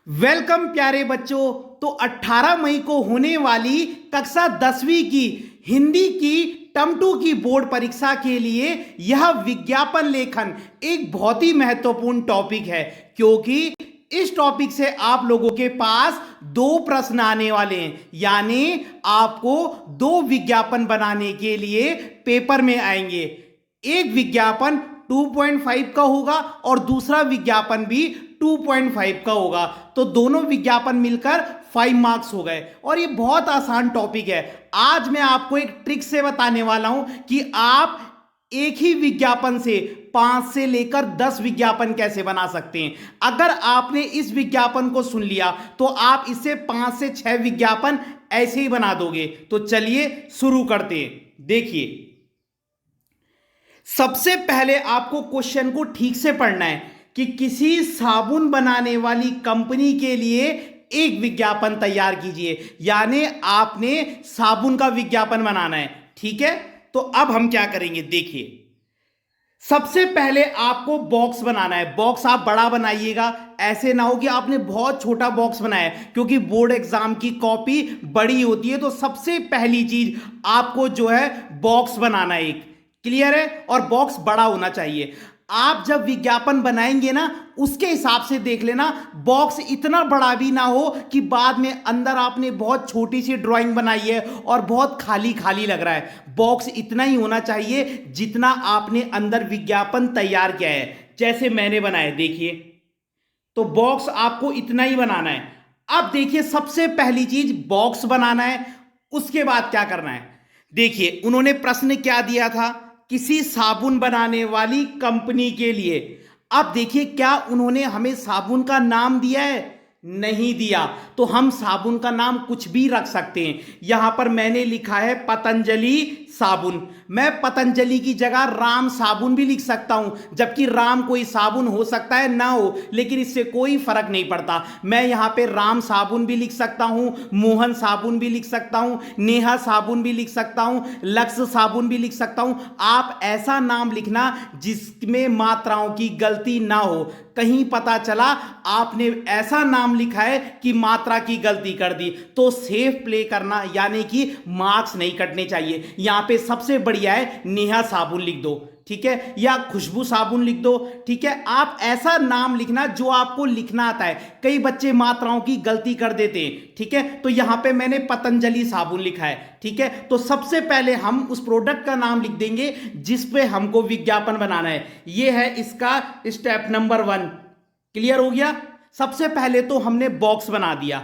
Welcome प्यारे बच्चों। तो 18 मई को होने वाली कक्षा 10वीं की हिंदी की टर्म 2 की बोर्ड परीक्षा के लिए यह विज्ञापन लेखन एक बहुत ही महत्वपूर्ण टॉपिक है, क्योंकि इस टॉपिक से आप लोगों के पास दो प्रश्न आने वाले हैं। यानी आपको दो विज्ञापन बनाने के लिए पेपर में आएंगे। एक विज्ञापन 2.5 का होगा और दूसरा विज्ञापन भी 2.5 का होगा। तो दोनों विज्ञापन मिलकर 5 मार्क्स हो गए और ये बहुत आसान टॉपिक है। आज मैं आपको एक ट्रिक से बताने वाला हूं कि आप एक ही विज्ञापन से 5 से लेकर 10 विज्ञापन कैसे बना सकते हैं। अगर आपने इस विज्ञापन को सुन लिया तो आप इससे 5 से 6 विज्ञापन ऐसे ही बना दोगे। तो चलिए शुरू करते हैं। देखिए, सबसे पहले आपको क्वेश्चन को ठीक से पढ़ना है कि किसी साबुन बनाने वाली कंपनी के लिए एक विज्ञापन तैयार कीजिए। यानी आपने साबुन का विज्ञापन बनाना है, ठीक है। तो अब हम क्या करेंगे, देखिए, सबसे पहले आपको बॉक्स बनाना है। बॉक्स आप बड़ा बनाइएगा, ऐसे ना हो कि आपने बहुत छोटा बॉक्स बनाया है, क्योंकि बोर्ड एग्जाम की कॉपी बड़ी होती है। तो सबसे पहली चीज आपको जो है बॉक्स बनाना है, एक क्लियर है, और बॉक्स बड़ा होना चाहिए। आप जब विज्ञापन बनाएंगे ना, उसके हिसाब से देख लेना, बॉक्स इतना बड़ा भी ना हो कि बाद में अंदर आपने बहुत छोटी सी ड्राइंग बनाई है और बहुत खाली खाली लग रहा है। बॉक्स इतना ही होना चाहिए जितना आपने अंदर विज्ञापन तैयार किया है, जैसे मैंने बनाया, देखिए। तो बॉक्स आपको इतना ही बनाना है। अब देखिए, सबसे पहली चीज बॉक्स बनाना है। उसके बाद क्या करना है, देखिए, उन्होंने प्रश्न क्या दिया था, किसी साबुन बनाने वाली कंपनी के लिए। अब देखिए, क्या उन्होंने हमें साबुन का नाम दिया है? नहीं दिया। तो हम साबुन का नाम कुछ भी रख सकते हैं। यहां पर मैंने लिखा है पतंजलि साबुन। मैं पतंजलि की जगह राम साबुन भी लिख सकता हूं, जबकि राम कोई साबुन हो सकता है ना हो, लेकिन इससे कोई फर्क नहीं पड़ता। मैं यहां पे राम साबुन भी लिख सकता हूं, मोहन साबुन भी लिख सकता हूं, नेहा साबुन भी लिख सकता हूं, लक्ष्य साबुन भी लिख सकता हूं। आप ऐसा नाम लिखना जिसमें मात्राओं की गलती ना हो। कहीं पता चला आपने ऐसा नाम लिखा है कि मात्रा की गलती कर दी, तो सेफ प्ले करना, यानी कि मार्क्स नहीं कटने चाहिए। यहां पे सबसे बढ़िया है नेहा साबुन लिख दो, ठीक है, या खुशबू साबुन लिख दो, ठीक है। आप ऐसा नाम लिखना जो आपको लिखना आता है। कई बच्चे मात्राओं की गलती कर देते हैं, ठीक है। तो यहां पे मैंने पतंजलि साबुन लिखा है, ठीक है। तो सबसे पहले हम उस प्रोडक्ट का नाम लिख देंगे जिस पे हमको विज्ञापन बनाना है। यह है इसका स्टेप नंबर 1। क्लियर हो गया। सबसे पहले तो हमने बॉक्स बना दिया।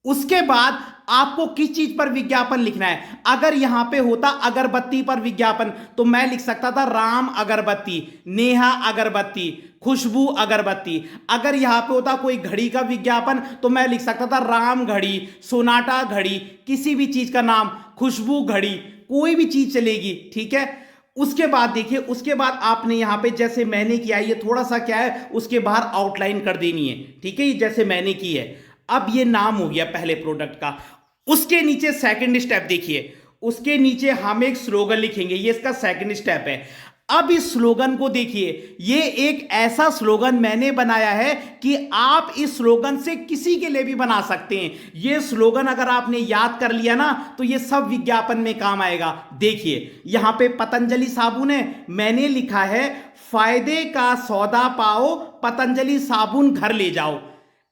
उसके बाद आपको किस चीज पर विज्ञापन लिखना है। अगर यहां पे होता अगरबत्ती पर विज्ञापन, तो मैं लिख सकता था राम अगरबत्ती, नेहा अगरबत्ती, खुशबू अगरबत्ती। अगर यहां पे होता कोई घड़ी का विज्ञापन, तो मैं लिख सकता था राम घड़ी, सोनाटा घड़ी, किसी भी चीज का नाम, खुशबू घड़ी, कोई भी चीज चलेगी, ठीक है। उसके बाद देखिए, उसके बाद आपने यहां पे जैसे मैंने किया, ये थोड़ा सा क्या है, उसके बाहर आउटलाइन कर देनी है, ठीक है, ये जैसे मैंने की है। अब ये नाम हो गया पहले प्रोडक्ट का। उसके नीचे सेकंड स्टेप देखिए, उसके नीचे हम एक स्लोगन लिखेंगे, ये इसका सेकंड स्टेप है। अब इस स्लोगन को देखिए, ये एक ऐसा स्लोगन मैंने बनाया है कि आप इस स्लोगन से किसी के लिए भी बना सकते हैं। ये स्लोगन अगर आपने याद कर लिया ना, तो ये सब विज्ञापन में काम आएगा। देखिए, यहां पे पतंजलि साबुन है, मैंने लिखा है फायदे का सौदा पाओ, पतंजलि साबुन घर ले जाओ।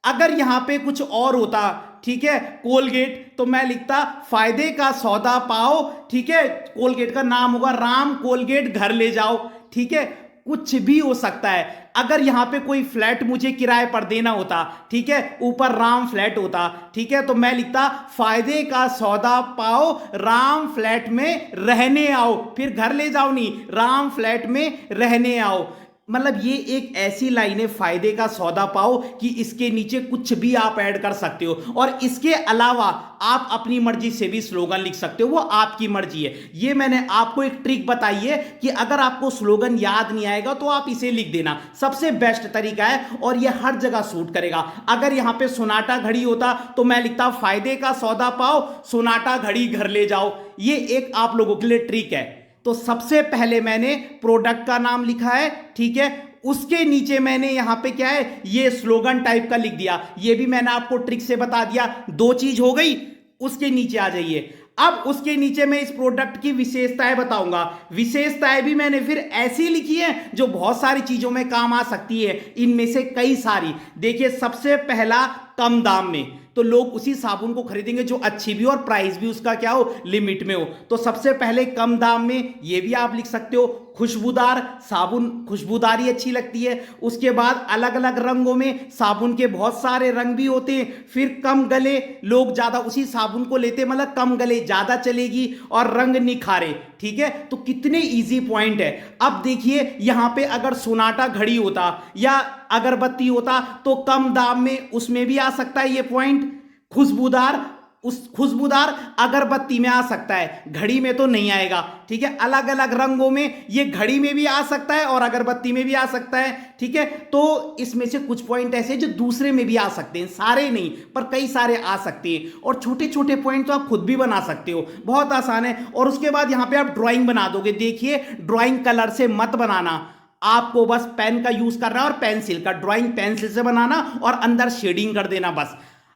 अगर यहां पे कुछ और होता, ठीक है, कोलगेट, तो मैं लिखता फायदे का सौदा पाओ, ठीक है, कोलगेट का नाम होगा राम कोलगेट घर ले जाओ, ठीक है। कुछ भी हो सकता है। अगर यहां पे कोई फ्लैट मुझे किराए पर देना होता, ठीक है, ऊपर राम फ्लैट होता, ठीक है, तो मैं लिखता फायदे का सौदा पाओ, राम फ्लैट में रहने आओ। फिर घर ले जाओ नहीं, राम फ्लैट में रहने आओ। मतलब ये एक ऐसी लाइन है, फायदे का सौदा पाओ, कि इसके नीचे कुछ भी आप ऐड कर सकते हो। और इसके अलावा आप अपनी मर्जी से भी स्लोगन लिख सकते हो, वो आपकी मर्जी है। ये मैंने आपको एक ट्रिक बताई है कि अगर आपको स्लोगन याद नहीं आएगा तो आप इसे लिख देना, सबसे बेस्ट तरीका है और ये हर जगह सूट करेगा। अगर यहां पे सोनाटा घड़ी होता तो मैं लिखता फायदे का सौदा पाओ, सोनाटा घड़ी घर ले जाओ। ये एक आप लोगों के लिए ट्रिक है। तो सबसे पहले मैंने प्रोडक्ट का नाम लिखा है, ठीक है। उसके नीचे मैंने यहां पे क्या है, ये स्लोगन टाइप का लिख दिया। ये भी मैंने आपको ट्रिक से बता दिया। दो चीज हो गई। उसके नीचे आ जाइए। अब उसके नीचे मैं इस प्रोडक्ट की विशेषताएं बताऊंगा। विशेषताएं भी मैंने फिर ऐसी लिखी है जो बहुत सारी चीजों में काम आ सकती है। इनमें से कई सारी देखिए, सबसे पहला कम दाम में, तो लोग उसी साबुन को खरीदेंगे जो अच्छी भी हो और प्राइस भी उसका क्या हो, लिमिट में हो। तो सबसे पहले कम दाम में, ये भी आप लिख सकते हो। खुशबूदार साबुन, खुशबूदारी अच्छी लगती है। उसके बाद अलग अलग रंगों में, साबुन के बहुत सारे रंग भी होते हैं। फिर कम गले, लोग ज्यादा उसी साबुन को लेते, मतलब कम गले, ज्यादा चलेगी और रंग निखारे, ठीक है। तो कितने इजी पॉइंट है। अब देखिए यहां पे अगर सोनाटा घड़ी होता या अगरबत्ती होता तो कम दाम में उसमें भी आ सकता है ये पॉइंट। खुशबूदार, उस खुशबूदार अगरबत्ती में आ सकता है, घड़ी में तो नहीं आएगा, ठीक है। अलग अलग रंगों में ये घड़ी में भी आ सकता है और अगरबत्ती में भी आ सकता है, ठीक है। तो इसमें से कुछ पॉइंट ऐसे जो दूसरे में भी आ सकते हैं, सारे नहीं पर कई सारे आ सकते हैं। और छोटे छोटे पॉइंट तो आप खुद भी बना सकते हो, बहुत आसान है। और उसके बाद यहां पे आप ड्राइंग बना दोगे। देखिए ड्राइंग कलर से मत बनाना, आपको बस पेन का यूज करना है और पेंसिल का, ड्राइंग पेंसिल से बनाना और अंदर शेडिंग कर देना बस।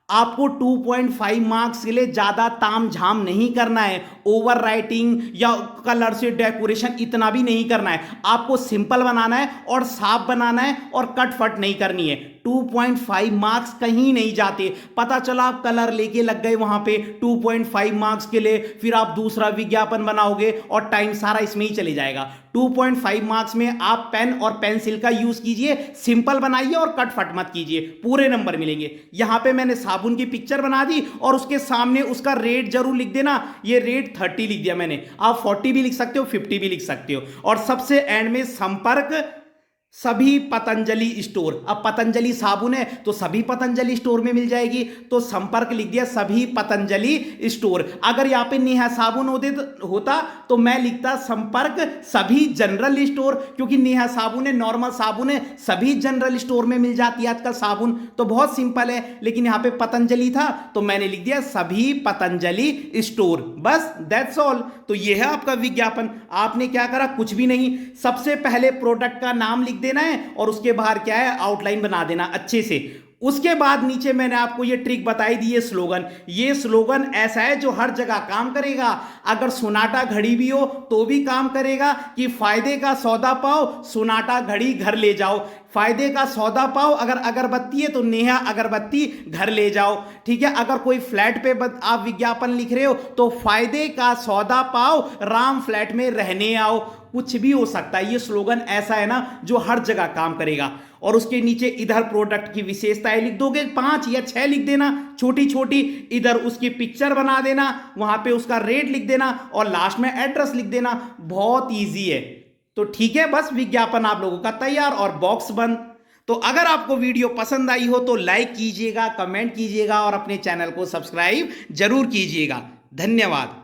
आपको 2.5 मार्क्स के लिए ज्यादा ताम झाम नहीं करना है। ओवर राइटिंग या कलर से डेकोरेशन इतना भी नहीं करना है। आपको सिंपल बनाना है और साफ बनाना है और कटफट नहीं करनी है। 2.5 मार्क्स कहीं नहीं जाते। पता चला आप कलर लेके लग गए वहां पे 2.5 मार्क्स के लिए, फिर आप दूसरा विज्ञापन बनाओगे और टाइम सारा इसमें ही चले जाएगा। 2.5 मार्क्स में आप पेन और पेंसिल का यूज कीजिए, सिंपल बनाइए और कटफट मत कीजिए, पूरे नंबर मिलेंगे। यहां पे मैंने साबुन की पिक्चर बना दी और उसके सामने उसका रेट जरूर लिख देना। ये रेट 30 लिख दिया मैंने, आप 40 भी लिख सकते हो, 50 भी लिख सकते हो। और सबसे एंड में संपर्क सभी पतंजलि स्टोर। अब पतंजलि साबुन है तो सभी पतंजलि स्टोर में मिल जाएगी, तो संपर्क लिख दिया सभी पतंजलि स्टोर। अगर यहाँ पे नेहा साबुन होता तो मैं लिखता संपर्क सभी जनरल स्टोर, क्योंकि नेहा साबुन है, नॉर्मल साबुन है, सभी जनरल स्टोर में मिल जाती है आजकल साबुन, तो बहुत सिंपल है। लेकिन यहाँ पे पतंजलि था तो मैंने लिख दिया सभी पतंजलि स्टोर, बस दैट्स ऑल। तो यह है आपका विज्ञापन। आपने क्या करा, कुछ भी नहीं। सबसे पहले प्रोडक्ट का नाम लिख देना है और उसके बाहर क्या है, आउटलाइन बना देना अच्छे से। उसके बाद नीचे मैंने आपको ये ट्रिक बताई दी है, स्लोगन। ये स्लोगन ऐसा है जो हर जगह काम करेगा। अगर सोनाटा घड़ी भी हो तो भी काम करेगा कि फायदे का सौदा पाओ, सोनाटा घड़ी घर ले जाओ। फायदे का सौदा पाओ, अगर अगरबत्ती है तो नेहा अगरबत्ती घर ले जाओ, ठीक है। अगर कोई फ्लैट पे आप विज्ञापन लिख रहे हो तो फायदे का सौदा पाओ, राम फ्लैट में रहने आओ। कुछ भी हो सकता है। ये स्लोगन ऐसा है ना जो हर जगह काम करेगा। और उसके नीचे इधर प्रोडक्ट की विशेषताएं लिख दोगे, 5 या 6 लिख देना छोटी छोटी। इधर उसकी पिक्चर बना देना, वहां पे उसका रेट लिख देना और लास्ट में एड्रेस लिख देना। बहुत इजी है। तो ठीक है, बस विज्ञापन आप लोगों का तैयार और बॉक्स बंद। तो अगर आपको वीडियो पसंद आई हो तो लाइक कीजिएगा, कमेंट कीजिएगा और अपने चैनल को सब्सक्राइब जरूर कीजिएगा। धन्यवाद।